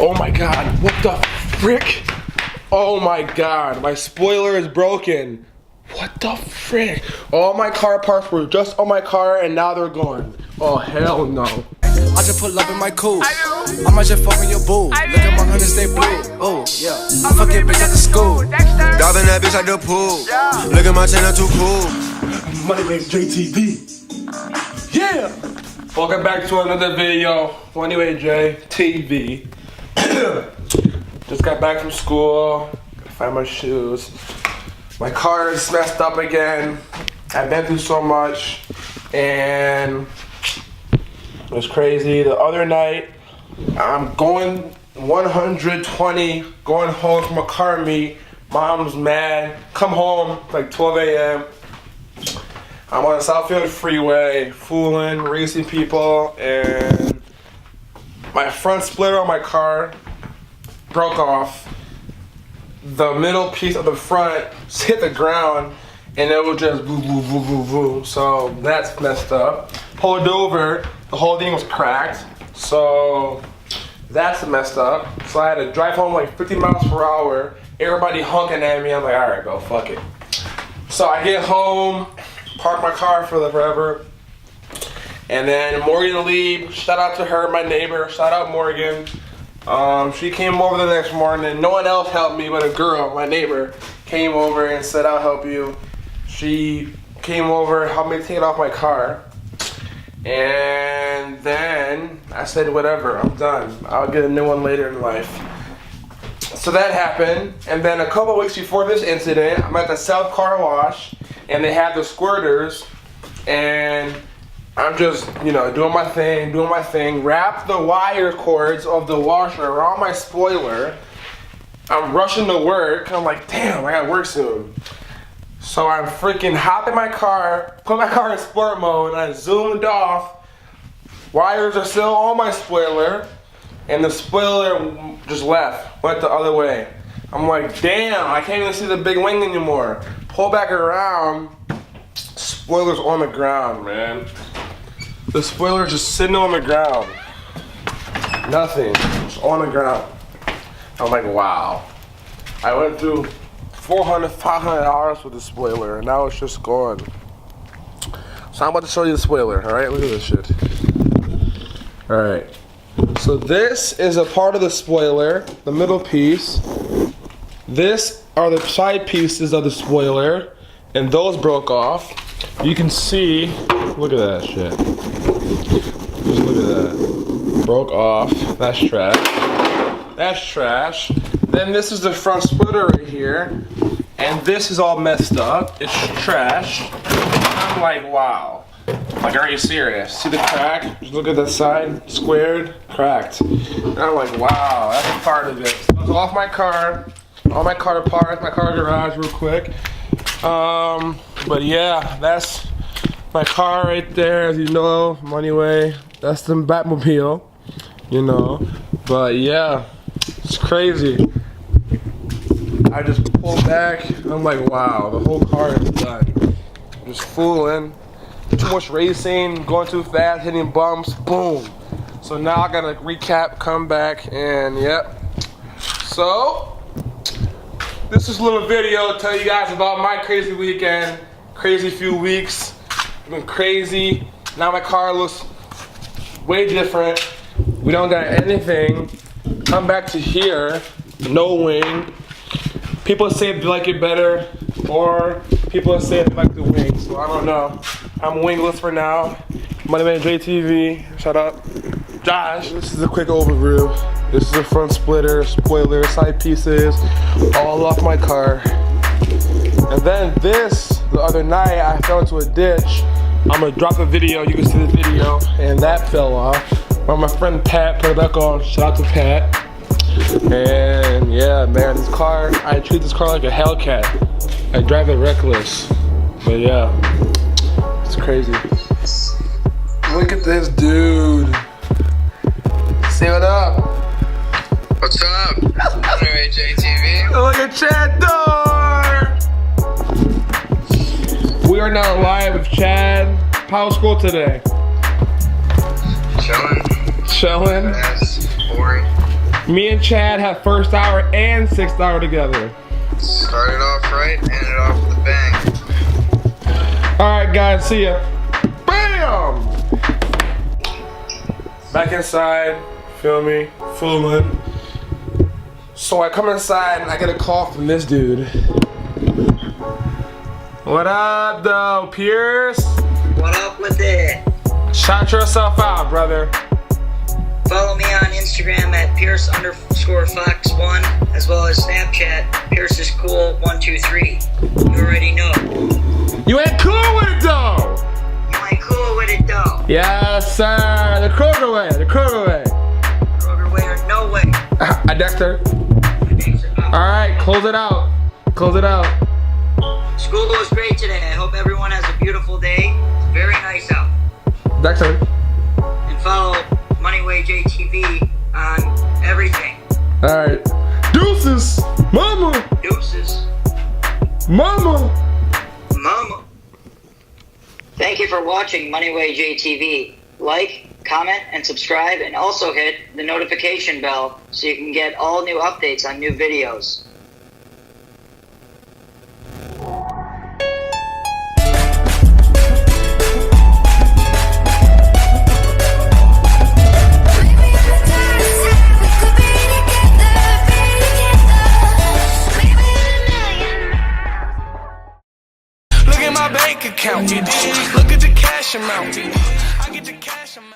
Oh my god, what the frick? Oh my god, my spoiler is broken. What the frick? All my car parts were just on my car and now they're gone. Oh hell no. I just pull up in my coupe. I might just fuck on your boo. Look at my hundreds, they blue. Oh, yeah. I fuck it bitch at the school. Diving that bitch at the pool. Look at my channel, too cool. My name's JTV. Yeah! Welcome back to another video. Anyway, JTV. Just got back from school. Gotta find my shoes. My car is messed up again. I've been through so much. And it was crazy. The other night, I'm going 120, going home from a car meet. Mom's mad. Come home like 12 a.m. I'm on the Southfield Freeway, fooling, racing people, and my front splitter on my car broke off. The middle piece of the front hit the ground, and it was just boo, boo, boo, boo, boo. So that's messed up. Pulled over, the whole thing was cracked. So that's messed up. So I had to drive home like 50 miles per hour. Everybody honking at me. I'm like, all right, bro, fuck it. So I get home, park my car for forever. And then Morgan Lee, shout out to her, my neighbor. Shout out Morgan. She came over the next morning. No one else helped me, but a girl, my neighbor, came over and said, I'll help you. She came over, helped me take it off my car. And then I said, whatever, I'm done. I'll get a new one later in life. So that happened. And then a couple weeks before this incident, I'm at the South Car Wash, and they have the squirters. And I'm just, doing my thing. Wrap the wire cords of the washer around my spoiler. I'm rushing to work. I'm like, damn, I gotta work soon. So I'm freaking hop in my car, put my car in sport mode, and I zoomed off. Wires are still on my spoiler, and the spoiler just left, went the other way. I'm like, damn, I can't even see the big wing anymore. Pull back around, spoiler's on the ground, man. The spoiler's just sitting on the ground. Nothing, just on the ground. I'm like, wow. I went through $400, $500 for the spoiler, and now it's just gone. So I'm about to show you the spoiler, all right? Look at this shit. All right. So this is a part of the spoiler, the middle piece. This are the side pieces of the spoiler, and those broke off. You can see, look at that shit. Just look at that. Broke off. That's trash. That's trash. Then this is the front splitter right here, and this is all messed up. It's trash. I'm like, wow. Like, are you serious? See the crack? Just look at the side, squared, cracked. And I'm like, wow, that's a part of it. So I was off my car, all my car parts, my car garage real quick. But yeah, that's my car right there, as you know. Anyway, that's the Batmobile, But yeah, it's crazy. I just pulled back. I'm like, wow, the whole car is done. I'm just fooling. Too much racing, going too fast, hitting bumps, boom. So now I gotta recap, come back, and yep. So, this is a little video to tell you guys about my crazy weekend, crazy few weeks. It's been crazy. Now my car looks way different. We don't got anything. Come back to here, no wing. People say they like it better, or people say they like the wing, so I don't know. I'm wingless for now. My name is JTV. Shout out Josh. This is a quick overview. This is the front splitter, spoiler, side pieces, all off my car. And then the other night, I fell into a ditch. I'm gonna drop a video, you can see the video, and that fell off. Well, my friend Pat put it back on. Shout out to Pat. And yeah, man, this car, I treat this car like a Hellcat. I drive it reckless. But yeah, it's crazy. Look at this dude. Say what up. What's up? Anyway, JTV. Look at Chad Door. We are now live with Chad. How was school today? Chilling. Chilling. That's boring. Me and Chad have first hour and sixth hour together. Started off right, ended off with a bang. Alright guys, see ya. BAM! Back inside, feel me, fooling. So I come inside and I get a call from this dude. What up though, Pierce? What up with it? Shout yourself out, brother. Follow me on Instagram at Pierce_Fox1, as well as Snapchat, PierceIsCool123. You already know. You ain't cool with it though! You ain't cool with it though. Yes, sir. The Kroger way, the Kroger way. Kroger way or no way. I Dexter. Alright, close it out. Close it out. School was great today. I hope everyone has a beautiful day. It's very nice out. Dexter. And follow Moneyway JTV on everything. Alright. Deuces! Mama! Deuces. Mama! Mama. Thank you for watching Moneyway JTV. Like, comment, and subscribe, and also hit the notification bell so you can get all new updates on new videos. Look at my bank account. Look at the cash amount. I get the cash amount.